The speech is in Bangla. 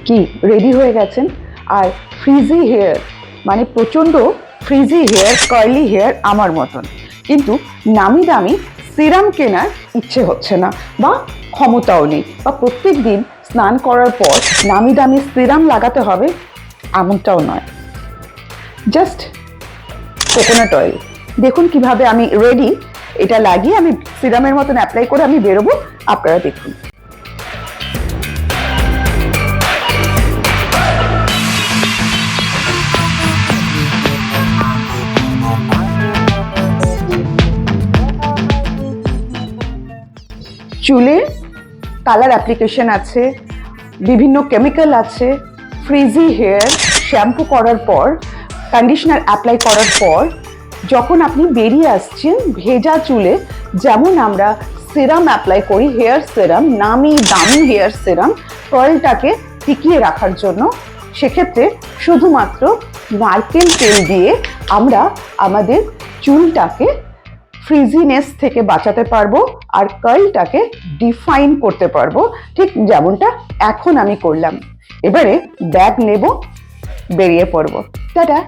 কি রেডি হয়ে গেছেন? আর ফ্রিজি হেয়ার মানে প্রচণ্ড ফ্রিজি হেয়ার, কার্লি হেয়ার আমার মতন, কিন্তু নামি দামি সিরাম কেনার ইচ্ছে হচ্ছে না বা ক্ষমতাও নেই, বা প্রত্যেক দিন স্নান করার পর নামি দামি সিরাম লাগাতে হবে এমনটাও নয়। জাস্ট কোকোনাট অয়েল দেখুন কিভাবে আমি রেডি। এটা লাগিয়ে আমি সিরামের মতন অ্যাপ্লাই করে আমি বেরোবো, আপনারা দেখুন। চুলে কালার অ্যাপ্লিকেশন আছে, বিভিন্ন কেমিক্যাল আছে, ফ্রিজি হেয়ার শ্যাম্পু করার পর, কন্ডিশনার অ্যাপ্লাই করার পর যখন আপনি বেরিয়ে আসছেন ভেজা চুলে, যেমন আমরা সিরাম অ্যাপ্লাই করি, হেয়ার সিরাম, নামি দামি হেয়ার সিরাম কয়েলটাকে টিকিয়ে রাখার জন্য, সেক্ষেত্রে শুধুমাত্র নারকেল তেল দিয়ে আমরা আমাদের চুলটাকে ফ্রিজিনেস থেকে বাঁচাতে পারবো আর কার্লটাকে ডিফাইন করতে পারবো, ঠিক যেমনটা এখন আমি করলাম। এবারে ব্যাগ নেব, বেরিয়ে পড়বো। টাটা।